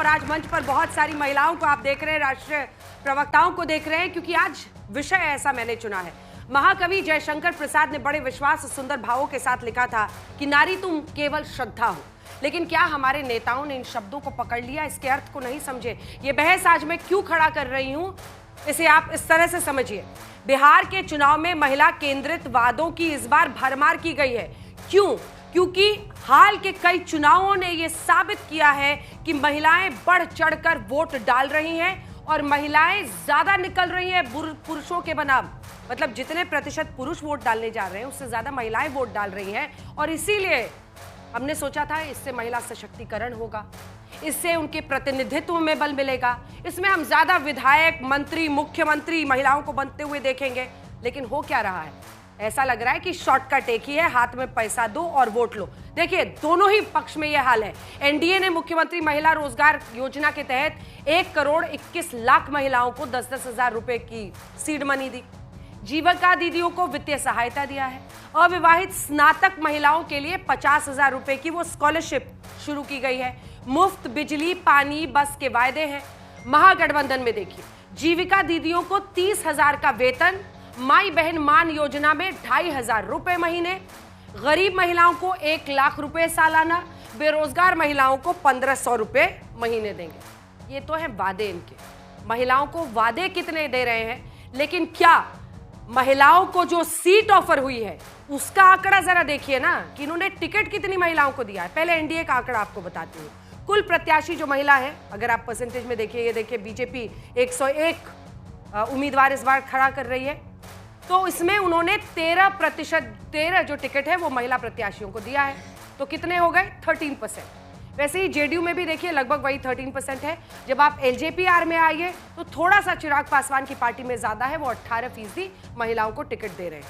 आज मंच पर बहुत सारी महिलाओं को आप देख रहे हैं, राष्ट्रीय प्रवक्ताओं को देख रहे हैं, क्योंकि आज विषय ऐसा मैंने चुना है। महाकवि जयशंकर प्रसाद ने बड़े विश्वास और सुंदर भावों के साथ लिखा था कि नारी तुम केवल श्रद्धा हो। लेकिन क्या हमारे नेताओं ने इन शब्दों को पकड़ लिया, इसके अर्थ को नहीं समझे? ये बहस आज मैं क्यों खड़ा कर रही हूं, इसे आप इस तरह से समझिए। बिहार के चुनाव में महिला केंद्रित वादों की इस बार भरमार की गई है। क्यों? क्योंकि हाल के कई चुनावों ने यह साबित किया है कि महिलाएं बढ़ चढ़कर वोट डाल रही हैं और महिलाएं ज्यादा निकल रही हैं पुरुषों के बनाम। मतलब जितने प्रतिशत पुरुष वोट डालने जा रहे हैं उससे ज्यादा महिलाएं वोट डाल रही हैं। और इसीलिए हमने सोचा था इससे महिला सशक्तिकरण होगा, इससे उनके प्रतिनिधित्व में बल मिलेगा, इसमें हम ज्यादा विधायक, मंत्री, मुख्यमंत्री महिलाओं को बनते हुए देखेंगे। लेकिन हो क्या रहा है? ऐसा लग रहा है कि शॉर्टकट एक ही है, हाथ में पैसा दो और वोट लो। देखिए, दोनों ही पक्ष में यह हाल है। एनडीए ने मुख्यमंत्री महिला रोजगार योजना के तहत 1,21,00,000 महिलाओं को 10-10 हजार रुपए की सीड मनी दी। जीविका दीदियों को वित्तीय सहायता दिया है। अविवाहित स्नातक महिलाओं के लिए 50,000 रुपए की वो स्कॉलरशिप शुरू की गई है। मुफ्त बिजली, पानी, बस के वायदे हैं। महागठबंधन में देखिए, जीविका दीदियों को 30,000 का वेतन, माई बहन मान योजना में 2,500 रुपए महीने, गरीब महिलाओं को 1,00,000 रुपए सालाना, बेरोजगार महिलाओं को 1,500 रुपए महीने देंगे। ये तो है वादे इनके। महिलाओं को वादे कितने दे रहे हैं, लेकिन क्या महिलाओं को जो सीट ऑफर हुई है उसका आंकड़ा जरा देखिए ना, कि इन्होंने टिकट कितनी महिलाओं को दिया है। पहले एनडीए का आंकड़ा आपको बताती हूँ। कुल प्रत्याशी जो महिला है, अगर आप परसेंटेज में देखिए, ये देखिए बीजेपी 101 उम्मीदवार इस बार खड़ा कर रही है, तो इसमें उन्होंने 13% जो टिकट है वो महिला प्रत्याशियों को दिया है। तो कितने हो गए? 13%। वैसे ही जेडीयू में भी देखिए लगभग वही 13% है। जब आप एलजेपीआर में आइए तो थोड़ा सा चिराग पासवान की पार्टी में ज्यादा है, वो 18% महिलाओं को टिकट दे रहे हैं।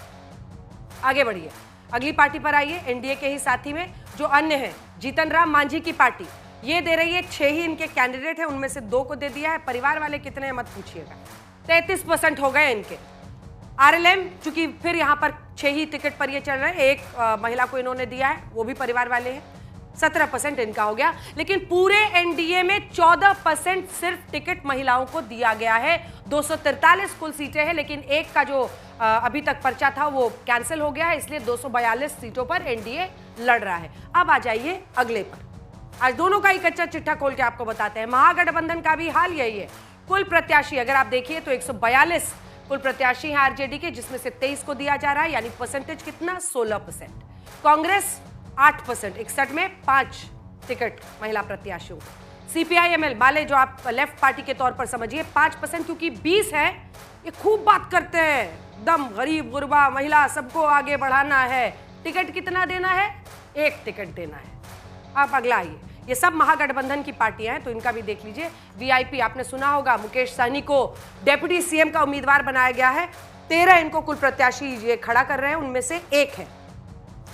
आगे बढ़िए, अगली पार्टी पर आइए, एनडीए के ही साथी में जो अन्य है, जीतन राम मांझी की पार्टी, ये दे रही है। 6 ही इनके कैंडिडेट है, उनमें से 2 को दे दिया है। परिवार वाले कितने हैं मत पूछिएगा, 33% हो गए इनके। आरएलएम, चूंकि फिर यहां पर 6 ही टिकट पर ये चल रहे हैं, एक महिला को इन्होंने दिया है, वो भी परिवार वाले हैं, 17% इनका हो गया। लेकिन पूरे एनडीए में 14% सिर्फ टिकट महिलाओं को दिया गया है। 243 कुल सीटें हैं, लेकिन एक का जो अभी तक पर्चा था वो कैंसिल हो गया है, इसलिए 242 सीटों पर एनडीए लड़ रहा है। अब आ जाइए अगले पर। आज दोनों का ही कच्चा चिट्ठा खोल के आपको बताते हैं। महागठबंधन का भी हाल यही है। कुल प्रत्याशी अगर आप देखिए तो 142 कुल प्रत्याशी हैं आरजेडी के, जिसमें से 23 को दिया जा रहा है, यानी परसेंटेज कितना? 16%। कांग्रेस 8%, 61 में 5 टिकट महिला प्रत्याशियों को। सीपीआईएमएल वाले, जो आप लेफ्ट पार्टी के तौर पर समझिए, 5%, क्योंकि 20 है। ये खूब बात करते हैं, दम गरीब गुरबा महिला सबको आगे बढ़ाना है। टिकट कितना देना है? 1 टिकट देना है। आप अगला आइए, ये सब महागठबंधन की पार्टियां हैं, तो इनका भी देख लीजिए। वीआईपी आपने सुना होगा, मुकेश सहनी को डेप्यूटी सीएम का उम्मीदवार बनाया गया है। 13 इनको कुल प्रत्याशी ये खड़ा कर रहे हैं, उनमें से 1 है,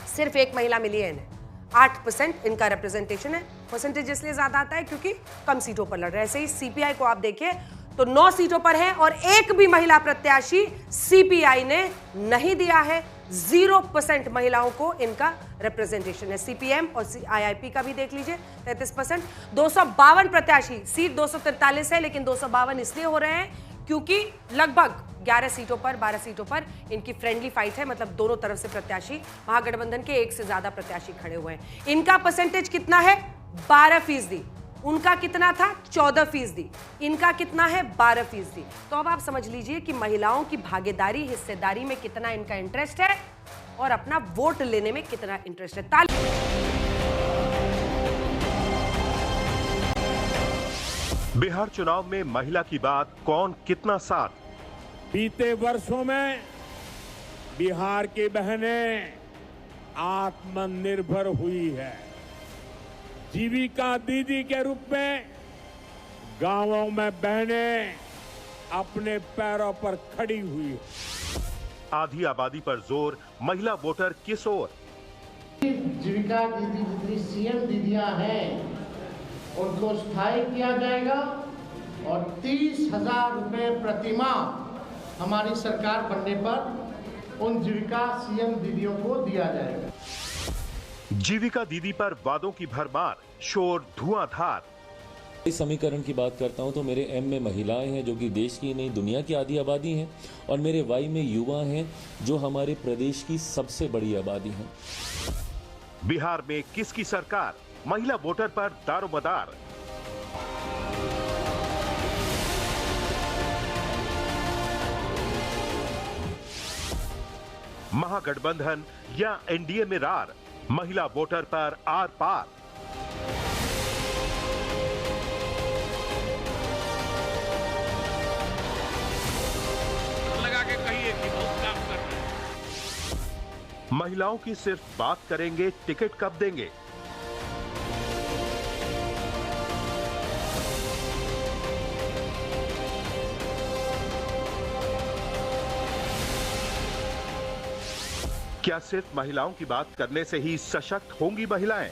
सिर्फ 1 महिला मिली है इन्हें। 8% इनका रिप्रेजेंटेशन है। परसेंटेज इसलिए ज्यादा आता है क्योंकि कम सीटों पर लड़ रहे हैं। ऐसे ही सीपीआई को आप देखिए तो 9 सीटों पर है और 1 भी महिला प्रत्याशी सीपीआई ने नहीं दिया है। 0% महिलाओं को इनका रिप्रेजेंटेशन है। सीपीएम और आईआईपी का भी देख लीजिए, 33%। 252 प्रत्याशी, सीट 243 है, लेकिन 252 इसलिए हो रहे हैं क्योंकि लगभग 11 सीटों पर, 12 सीटों पर इनकी फ्रेंडली फाइट है। मतलब दोनों तरफ से प्रत्याशी, महागठबंधन के 1 से ज्यादा प्रत्याशी खड़े हुए हैं। इनका परसेंटेज कितना है? 12%। उनका कितना था? 14%। इनका कितना है? 12%। तो अब आप समझ लीजिए कि महिलाओं की भागीदारी, हिस्सेदारी में कितना इनका इंटरेस्ट है और अपना वोट लेने में कितना इंटरेस्ट है। बिहार चुनाव में महिला की बात कौन कितना साथ? बीते वर्षों में बिहार की बहनें आत्मनिर्भर हुई है। जीविका दीदी के रूप में गांवों में बहनें अपने पैरों पर खड़ी हुई है। आधी आबादी पर जोर, महिला वोटर किस ओर? जीविका दीदी जितनी सीएम दीदियां हैं उनको स्थायी किया जाएगा और 30,000 रुपए प्रतिमाह हमारी सरकार बनने पर उन जीविका सीएम दीदियों को दिया जाएगा। जीविका दीदी पर वादों की भरमार, शोर धुआंधार। इस समीकरण की बात करता हूं तो मेरे एम में महिलाएं हैं जो कि देश की नहीं दुनिया की आधी आबादी हैं, और मेरे वाई में युवा हैं जो हमारे प्रदेश की सबसे बड़ी आबादी हैं। बिहार में किसकी सरकार? महिला वोटर पर दारोमदार। महागठबंधन या एनडीए में रार? महिला वोटर पर आर पार। लगा के कहिए कि बहुत काम कर रहे हैं। महिलाओं की सिर्फ बात करेंगे, टिकट कब देंगे? क्या सिर्फ महिलाओं की बात करने से ही सशक्त होंगी महिलाएं?